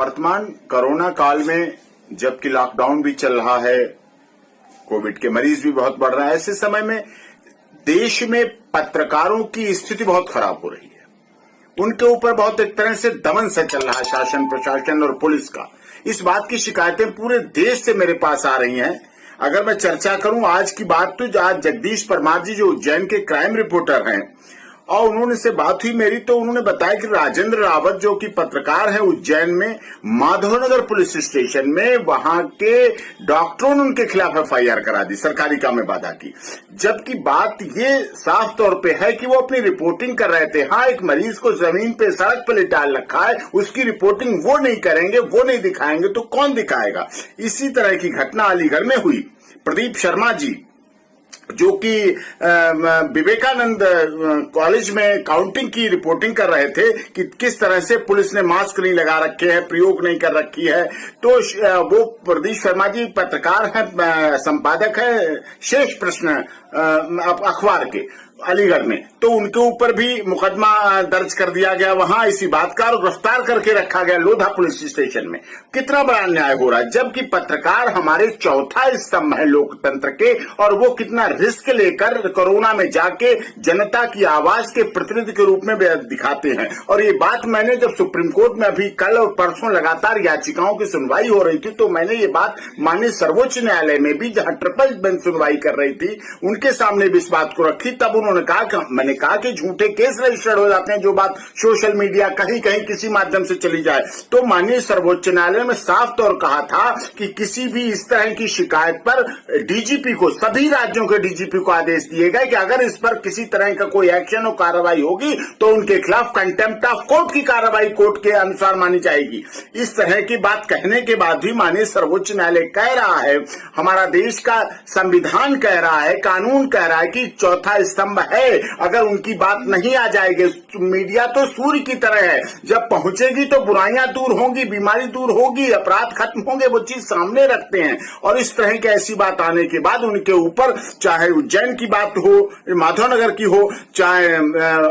वर्तमान कोरोना काल में जबकि लॉकडाउन भी चल रहा है, कोविड के मरीज भी बहुत बढ़ रहे हैं, ऐसे समय में देश में पत्रकारों की स्थिति बहुत खराब हो रही है। उनके ऊपर बहुत एक तरह से दमन से चल रहा है शासन, प्रशासन और पुलिस का। इस बात की शिकायतें पूरे देश से मेरे पास आ रही हैं। अगर मैं चर्चा करूं आज की बात, तो आज जगदीश परमार जी जो उज्जैन के क्राइम रिपोर्टर हैं और उन्होंने से बात हुई मेरी, तो उन्होंने बताया कि राजेंद्र रावत जो कि पत्रकार है उज्जैन में माधवनगर पुलिस स्टेशन में, वहां के डॉक्टरों ने उनके खिलाफ एफआईआर करा दी, सरकारी काम में बाधा की। जबकि बात ये साफ तौर पे है कि वो अपनी रिपोर्टिंग कर रहे थे। हाँ, एक मरीज को जमीन पे सड़क पे लिटा रखा है, उसकी रिपोर्टिंग वो नहीं करेंगे, वो नहीं दिखाएंगे तो कौन दिखाएगा। इसी तरह की घटना अलीगढ़ में हुई। प्रदीप शर्मा जी जो कि विवेकानंद कॉलेज में काउंटिंग की रिपोर्टिंग कर रहे थे कि किस तरह से पुलिस ने मास्क नहीं लगा रखे हैं, प्रयोग नहीं कर रखी है, तो वो प्रदीप शर्मा जी पत्रकार हैं, संपादक है शेष प्रश्न अखबार के अलीगढ़ में, तो उनके ऊपर भी मुकदमा दर्ज कर दिया गया वहां इसी बात का, और गिरफ्तार करके रखा गया लोधा पुलिस स्टेशन में। कितना बड़ा अन्याय हो रहा है, जबकि पत्रकार हमारे चौथा स्तंभ है लोकतंत्र के, और वो कितना रिस्क लेकर कोरोना में जाके जनता की आवाज के प्रतिनिधि के रूप में दिखाते हैं। और ये बात मैंने जब सुप्रीम कोर्ट में अभी कल और परसों लगातार याचिकाओं की सुनवाई हो रही थी, तो मैंने ये बात माननीय सर्वोच्च न्यायालय में भी, जहां ट्रिपल बेंच सुनवाई कर रही थी, उनके सामने भी इस बात को रखी। तब उन्होंने कहा, मैंने कहा कि झूठे केस रजिस्टर्ड हो जाते हैं, जो बात सोशल मीडिया कहीं कहीं किसी माध्यम से चली जाए। तो माननीय सर्वोच्च न्यायालय में साफ तौर कहा था कि किसी भी इस तरह की शिकायत पर डीजीपी को, सभी राज्यों के डीजीपी को आदेश दिए गए कि अगर इस पर किसी तरह का कोई एक्शन और कार्रवाई होगी तो उनके खिलाफ कंटेम्प्ट ऑफ कोर्ट की कार्रवाई कोर्ट के अनुसार मानी जाएगी। इस तरह की बात कहने के बाद भी माननीय सर्वोच्च न्यायालय कह रहा है, हमारा देश का संविधान कह रहा है, कानून कह रहा है कि चौथा स्तंभ है, अगर उनकी बात नहीं आ जाएगी। मीडिया तो सूर्य की तरह है, जब पहुंचेगी तो बुराइयां दूर होंगी, बीमारी दूर होगी, अपराध खत्म होंगे, वो चीज सामने रखते हैं। और इस तरह की ऐसी बात आने के बाद उनके ऊपर, चाहे उज्जैन की बात हो, माधवनगर की हो, चाहे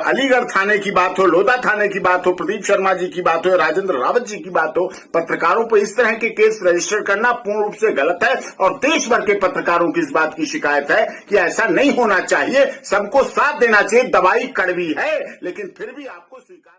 अलीगढ़ थाने की बात हो, लोधा थाने की बात हो, प्रदीप शर्मा जी की बात हो, राजेंद्र रावत जी की बात हो, पत्रकारों पर इस तरह के केस रजिस्टर करना पूर्ण रूप से गलत है। और देश भर के पत्रकारों की इस बात की शिकायत है कि ऐसा नहीं होना चाहिए। सबको साथ देना चाहिए। दवाई कड़वी है लेकिन फिर भी आपको स्वीकार